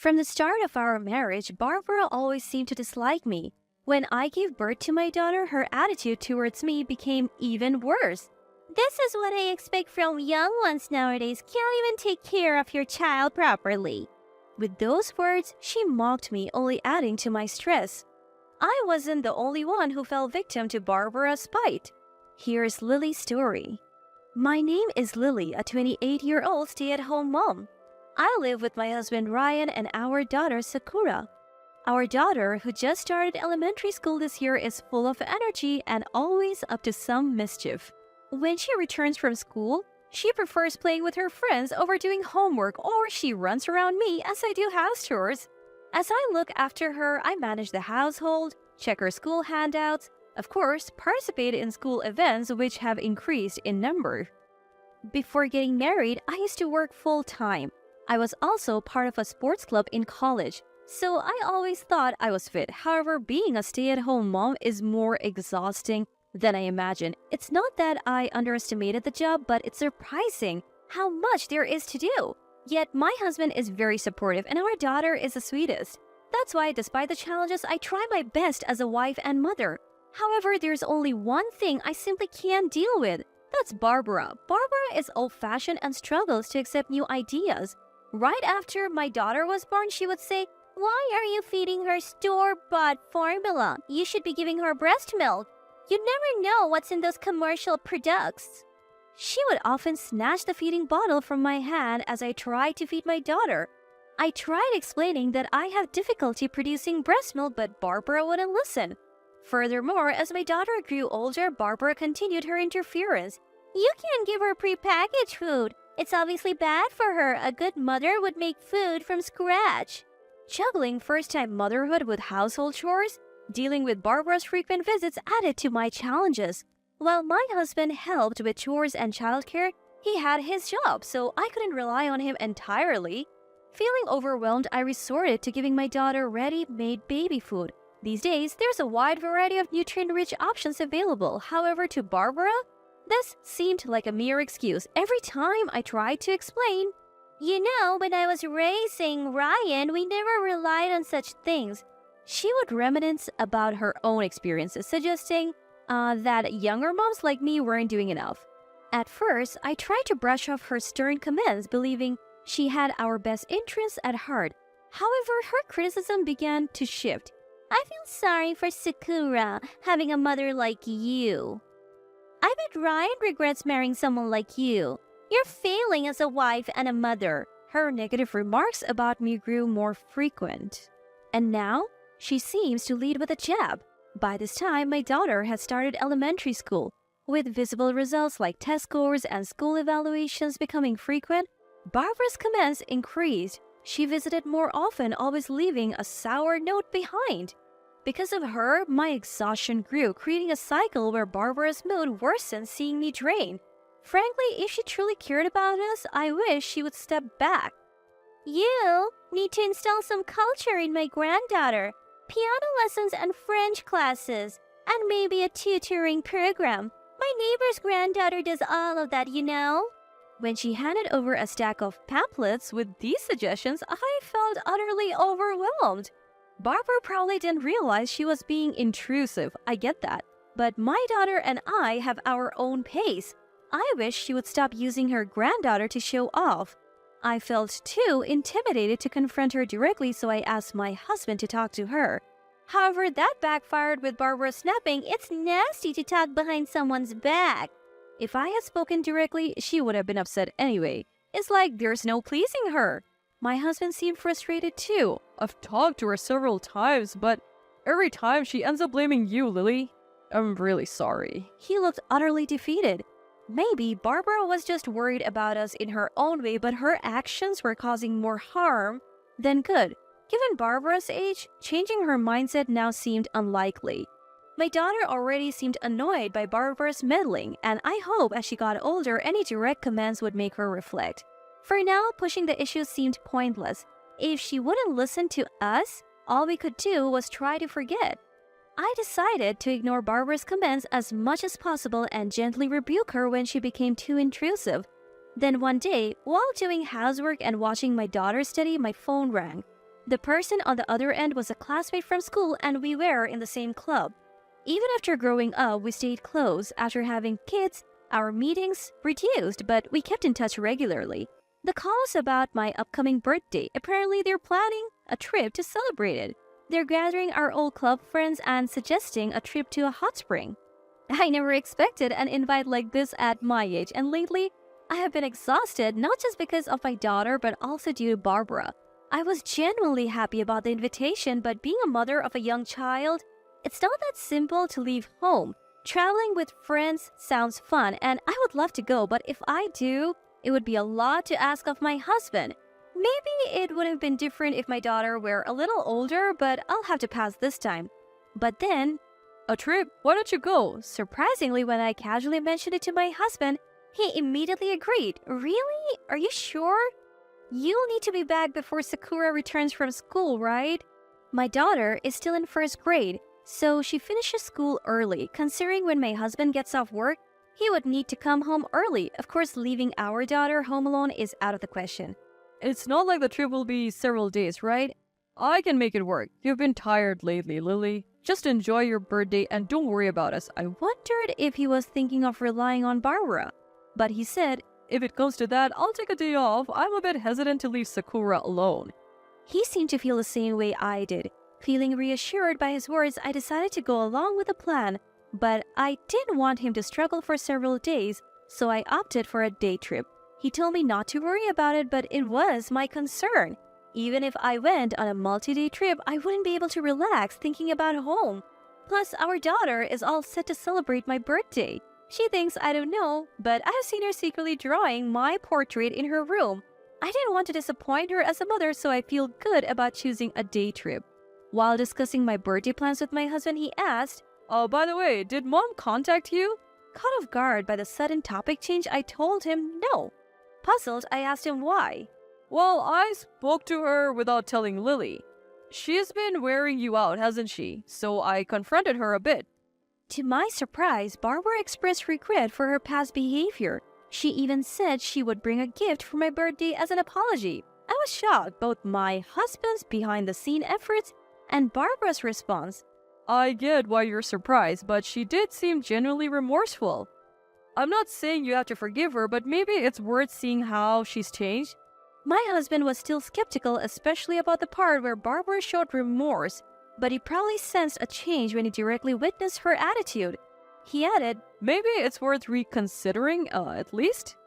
From the start of our marriage, Barbara always seemed to dislike me. When I gave birth to my daughter, her attitude towards me became even worse. This is what I expect from young ones nowadays. Can't even take care of your child properly. With those words, she mocked me, only adding to my stress. I wasn't the only one who fell victim to Barbara's spite. Here's Lily's story. My name is Lily, a 28-year-old stay-at-home mom. I live with my husband Ryan and our daughter Sakura. Our daughter, who just started elementary school this year, is full of energy and always up to some mischief. When she returns from school, she prefers playing with her friends over doing homework, or she runs around me as I do house chores. As I look after her, I manage the household, check her school handouts, of course, participate in school events which have increased in number. Before getting married, I used to work full-time. I was also part of a sports club in college, so I always thought I was fit. However, being a stay-at-home mom is more exhausting than I imagined. It's not that I underestimated the job, but it's surprising how much there is to do. Yet my husband is very supportive and our daughter is the sweetest. That's why, despite the challenges, I try my best as a wife and mother. However, there's only one thing I simply can't deal with. That's Barbara. Barbara is old-fashioned and struggles to accept new ideas. Right after my daughter was born, she would say, "Why are you feeding her store-bought formula? You should be giving her breast milk. You never know what's in those commercial products." She would often snatch the feeding bottle from my hand as I tried to feed my daughter. I tried explaining that I have difficulty producing breast milk, but Barbara wouldn't listen. Furthermore, as my daughter grew older, Barbara continued her interference. "You can't give her prepackaged food. It's obviously bad for her. A good mother would make food from scratch." Juggling first-time motherhood with household chores, dealing with Barbara's frequent visits added to my challenges. While my husband helped with chores and childcare, he had his job, so I couldn't rely on him entirely. Feeling overwhelmed, I resorted to giving my daughter ready-made baby food. These days, there's a wide variety of nutrient-rich options available. However, to Barbara, this seemed like a mere excuse. Every time I tried to explain, "You know, when I was raising Ryan, we never relied on such things," she would reminisce about her own experiences, suggesting that younger moms like me weren't doing enough. At first, I tried to brush off her stern comments, believing she had our best interests at heart. However, her criticism began to shift. "I feel sorry for Sakura having a mother like you. I bet Ryan regrets marrying someone like you. You're failing as a wife and a mother." Her negative remarks about me grew more frequent. And now, she seems to lead with a jab. By this time, my daughter has started elementary school. With visible results like test scores and school evaluations becoming frequent, Barbara's comments increased. She visited more often, always leaving a sour note behind. Because of her, my exhaustion grew, creating a cycle where Barbara's mood worsened seeing me drained. Frankly, if she truly cared about us, I wish she would step back. "You need to install some culture in my granddaughter. Piano lessons and French classes, and maybe a tutoring program. My neighbor's granddaughter does all of that, you know." When she handed over a stack of pamphlets with these suggestions, I felt utterly overwhelmed. Barbara probably didn't realize she was being intrusive. I get that. But my daughter and I have our own pace. I wish she would stop using her granddaughter to show off. I felt too intimidated to confront her directly, so I asked my husband to talk to her. However, that backfired with Barbara snapping, "It's nasty to talk behind someone's back." If I had spoken directly, she would have been upset anyway. It's like there's no pleasing her. My husband seemed frustrated too. "I've talked to her several times, but every time she ends up blaming you, Lily. I'm really sorry." He looked utterly defeated. Maybe Barbara was just worried about us in her own way, but her actions were causing more harm than good. Given Barbara's age, changing her mindset now seemed unlikely. My daughter already seemed annoyed by Barbara's meddling, and I hope as she got older, any direct commands would make her reflect. For now, pushing the issue seemed pointless. If she wouldn't listen to us, all we could do was try to forget. I decided to ignore Barbara's comments as much as possible and gently rebuke her when she became too intrusive. Then one day, while doing housework and watching my daughter study, my phone rang. The person on the other end was a classmate from school and we were in the same club. Even after growing up, we stayed close. After having kids, our meetings reduced, but we kept in touch regularly. The call was about my upcoming birthday. Apparently, they're planning a trip to celebrate it. They're gathering our old club friends and suggesting a trip to a hot spring. I never expected an invite like this at my age, and lately, I have been exhausted not just because of my daughter, but also due to Barbara. I was genuinely happy about the invitation, but being a mother of a young child, it's not that simple to leave home. Traveling with friends sounds fun, and I would love to go, but if I do, it would be a lot to ask of my husband. Maybe it would have been different if my daughter were a little older, but I'll have to pass this time. But then, a trip? Why don't you go? Surprisingly, when I casually mentioned it to my husband, he immediately agreed. Really? Are you sure? You'll need to be back before Sakura returns from school, right? My daughter is still in first grade, so she finishes school early. Considering when my husband gets off work, he would need to come home early. Of course, leaving our daughter home alone is out of the question. It's not like the trip will be several days, right? I can make it work. You've been tired lately, Lily. Just enjoy your birthday and don't worry about us. I wondered if he was thinking of relying on Barbara. But he said, if it comes to that, I'll take a day off. I'm a bit hesitant to leave Sakura alone. He seemed to feel the same way I did. Feeling reassured by his words, I decided to go along with the plan. But I didn't want him to struggle for several days, so I opted for a day trip. He told me not to worry about it, but it was my concern. Even if I went on a multi-day trip, I wouldn't be able to relax thinking about home. Plus, our daughter is all set to celebrate my birthday. She thinks I don't know, but I have seen her secretly drawing my portrait in her room. I didn't want to disappoint her as a mother, so I feel good about choosing a day trip. While discussing my birthday plans with my husband, he asked, "Oh, by the way, did Mom contact you?" Caught off guard by the sudden topic change, I told him no. Puzzled, I asked him why. "Well, I spoke to her without telling Lily. She's been wearing you out, hasn't she? So I confronted her a bit." To my surprise, Barbara expressed regret for her past behavior. She even said she would bring a gift for my birthday as an apology. I was shocked, both my husband's behind-the-scene efforts and Barbara's response. "I get why you're surprised, but she did seem genuinely remorseful. I'm not saying you have to forgive her, but maybe it's worth seeing how she's changed." My husband was still skeptical, especially about the part where Barbara showed remorse, but he probably sensed a change when he directly witnessed her attitude. He added, "Maybe it's worth reconsidering, at least."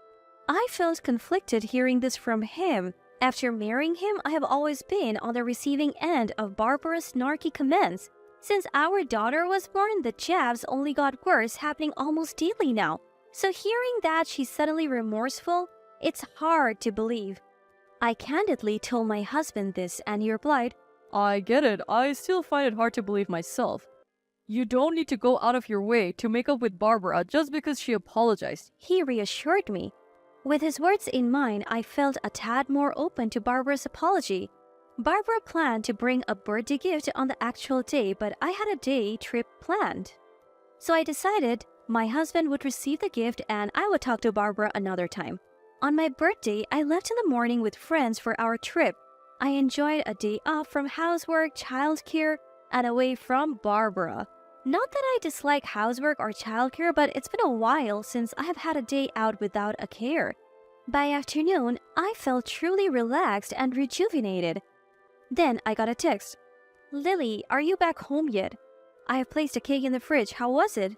I felt conflicted hearing this from him. After marrying him, I have always been on the receiving end of Barbara's snarky comments. Since our daughter was born, the jabs only got worse, happening almost daily now. So hearing that she's suddenly remorseful, it's hard to believe. I candidly told my husband this, and he replied, "I get it. I still find it hard to believe myself. You don't need to go out of your way to make up with Barbara just because she apologized." He reassured me. With his words in mind, I felt a tad more open to Barbara's apology. Barbara planned to bring a birthday gift on the actual day, but I had a day trip planned. So I decided my husband would receive the gift and I would talk to Barbara another time. On my birthday, I left in the morning with friends for our trip. I enjoyed a day off from housework, childcare, and away from Barbara. Not that I dislike housework or childcare, but it's been a while since I have had a day out without a care. By afternoon, I felt truly relaxed and rejuvenated. Then I got a text. "Lily, are you back home yet? I have placed a cake in the fridge. How was it?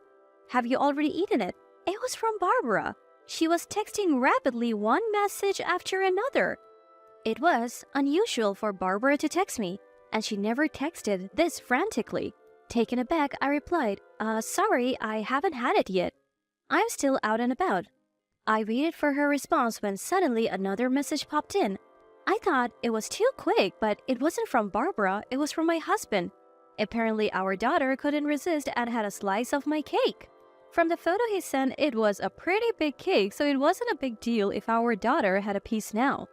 Have you already eaten it?" It was from Barbara. She was texting rapidly, one message after another. It was unusual for Barbara to text me, and she never texted this frantically. Taken aback, I replied, "Sorry, I haven't had it yet. I'm still out and about." I waited for her response when suddenly another message popped in. I thought it was too quick, but it wasn't from Barbara, it was from my husband. Apparently, our daughter couldn't resist and had a slice of my cake. From the photo he sent, it was a pretty big cake, so it wasn't a big deal if our daughter had a piece now.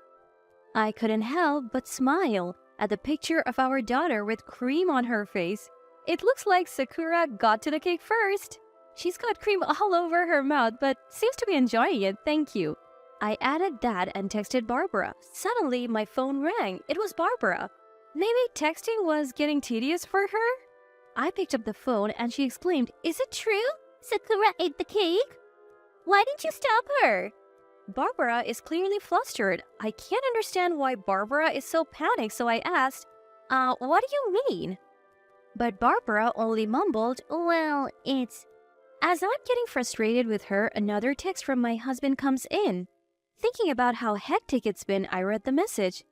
I couldn't help but smile at the picture of our daughter with cream on her face. It looks like Sakura got to the cake first. She's got cream all over her mouth, but seems to be enjoying it, thank you. I added that and texted Barbara. Suddenly, my phone rang. It was Barbara. Maybe texting was getting tedious for her? I picked up the phone and she exclaimed, "Is it true? Sakura ate the cake? Why didn't you stop her?" Barbara is clearly flustered. I can't understand why Barbara is so panicked, so I asked, what do you mean? But Barbara only mumbled, "Well, it's..." As I'm getting frustrated with her, another text from my husband comes in. Thinking about how hectic it's been, I read the message.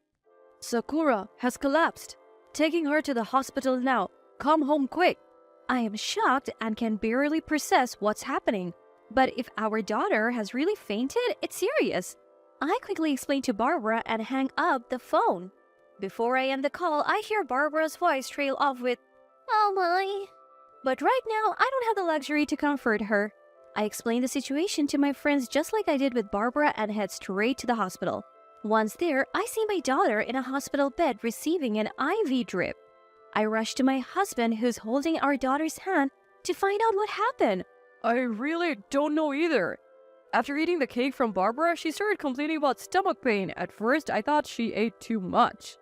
"Sakura has collapsed. Taking her to the hospital now. Come home quick." I am shocked and can barely process what's happening. But if our daughter has really fainted, it's serious. I quickly explain to Barbara and hang up the phone. Before I end the call, I hear Barbara's voice trail off with, "Oh my." But right now, I don't have the luxury to comfort her. I explain the situation to my friends just like I did with Barbara and head straight to the hospital. Once there, I see my daughter in a hospital bed receiving an IV drip. I rush to my husband who's holding our daughter's hand to find out what happened. "I really don't know either. After eating the cake from Barbara, she started complaining about stomach pain. At first, I thought she ate too much."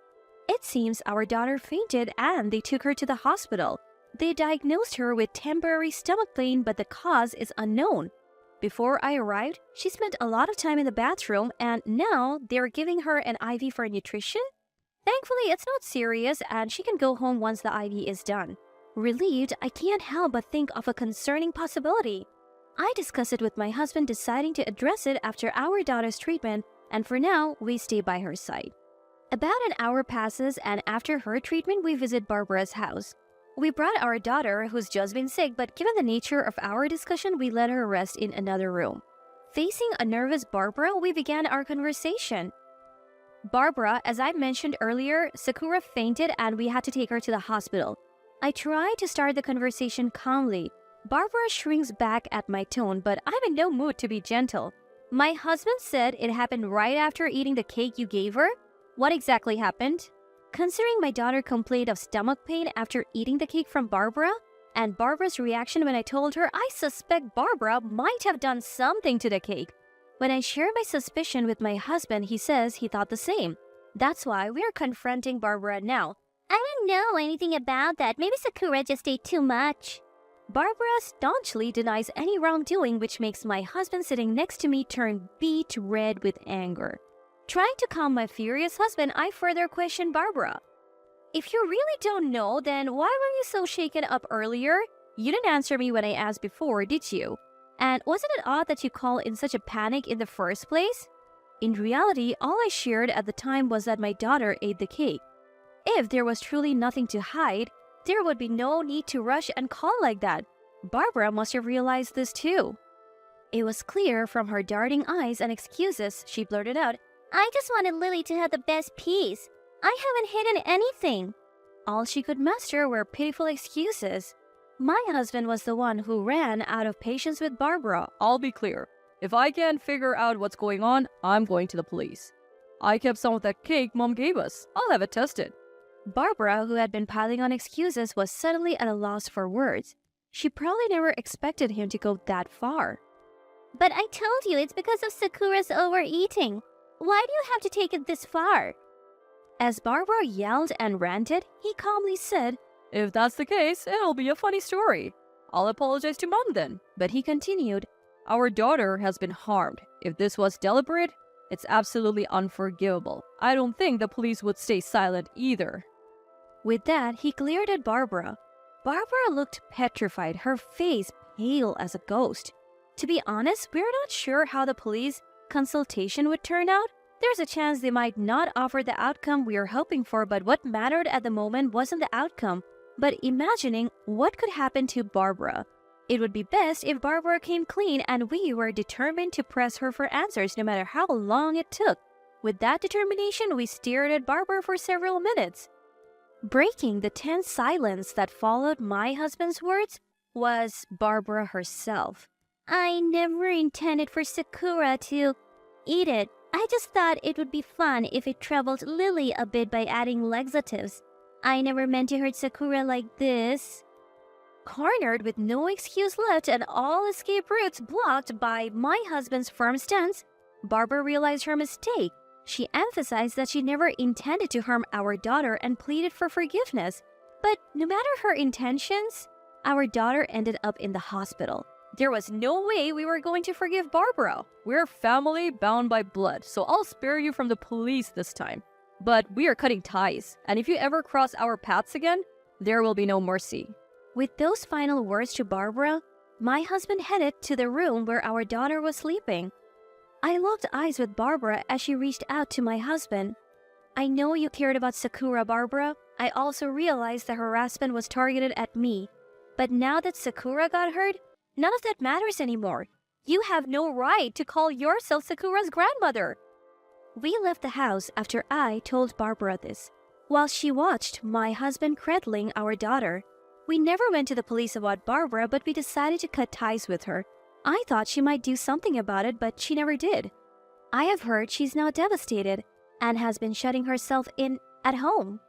It seems our daughter fainted and they took her to the hospital. They diagnosed her with temporary stomach pain, but the cause is unknown. Before I arrived, she spent a lot of time in the bathroom and now they're giving her an IV for nutrition? Thankfully, it's not serious and she can go home once the IV is done. Relieved, I can't help but think of a concerning possibility. I discuss it with my husband, deciding to address it after our daughter's treatment, and for now, we stay by her side. About an hour passes and after her treatment, we visit Barbara's house. We brought our daughter, who's just been sick, but given the nature of our discussion, we let her rest in another room. Facing a nervous Barbara, we began our conversation. "Barbara, as I mentioned earlier, Sakura fainted and we had to take her to the hospital." I try to start the conversation calmly. Barbara shrinks back at my tone, but I'm in no mood to be gentle. "My husband said it happened right after eating the cake you gave her. What exactly happened?" Considering my daughter complained of stomach pain after eating the cake from Barbara, and Barbara's reaction when I told her I suspect Barbara might have done something to the cake. When I share my suspicion with my husband, he says he thought the same. That's why we're confronting Barbara now. "I don't know anything about that. Maybe Sakura just ate too much." Barbara staunchly denies any wrongdoing, which makes my husband sitting next to me turn beet red with anger. Trying to calm my furious husband, I further question Barbara. "If you really don't know, then why were you so shaken up earlier? You didn't answer me when I asked before, did you? And wasn't it odd that you called in such a panic in the first place?" In reality, all I shared at the time was that my daughter ate the cake. If there was truly nothing to hide, there would be no need to rush and call like that. Barbara must have realized this too. It was clear from her darting eyes and excuses, she blurted out, "I just wanted Lily to have the best piece. I haven't hidden anything." All she could muster were pitiful excuses. My husband was the one who ran out of patience with Barbara. "I'll be clear. If I can't figure out what's going on, I'm going to the police. I kept some of that cake Mom gave us. I'll have it tested." Barbara, who had been piling on excuses, was suddenly at a loss for words. She probably never expected him to go that far. "But I told you it's because of Sakura's overeating. Why do you have to take it this far?" As Barbara yelled and ranted, he calmly said, "If that's the case, it'll be a funny story. I'll apologize to Mom then." But he continued, "Our daughter has been harmed. If this was deliberate, it's absolutely unforgivable. I don't think the police would stay silent either." With that, he glared at Barbara. Barbara looked petrified, her face pale as a ghost. To be honest, we're not sure how the police consultation would turn out. There's a chance they might not offer the outcome we are hoping for, but what mattered at the moment wasn't the outcome, but imagining what could happen to Barbara. It would be best if Barbara came clean, and we were determined to press her for answers no matter how long it took. With that determination, we stared at Barbara for several minutes. Breaking the tense silence that followed my husband's words was Barbara herself. "I never intended for Sakura to eat it. I just thought it would be fun if it troubled Lily a bit by adding laxatives. I never meant to hurt Sakura like this." Cornered with no excuse left and all escape routes blocked by my husband's firm stance, Barbara realized her mistake. She emphasized that she never intended to harm our daughter and pleaded for forgiveness. But no matter her intentions, our daughter ended up in the hospital. There was no way we were going to forgive Barbara. We're family bound by blood, so I'll spare you from the police this time. But we are cutting ties, and if you ever cross our paths again, there will be no mercy. With those final words to Barbara, my husband headed to the room where our daughter was sleeping. I locked eyes with Barbara as she reached out to my husband. I know you cared about Sakura, Barbara. I also realized the harassment was targeted at me. But now that Sakura got hurt, none of that matters anymore. You have no right to call yourself Sakura's grandmother. We left the house after I told Barbara this, while she watched my husband cradling our daughter. We never went to the police about Barbara, but we decided to cut ties with her. I thought she might do something about it, but she never did. I have heard she's now devastated and has been shutting herself in at home.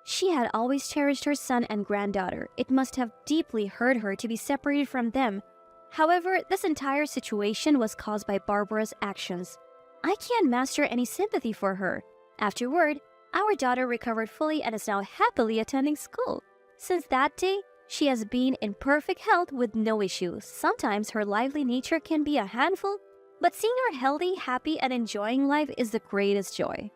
She had always cherished her son and granddaughter. It must have deeply hurt her to be separated from them. However, this entire situation was caused by Barbara's actions. I can't muster any sympathy for her. Afterward, our daughter recovered fully and is now happily attending school. Since that day, she has been in perfect health with no issues. Sometimes her lively nature can be a handful, but seeing her healthy, happy, and enjoying life is the greatest joy.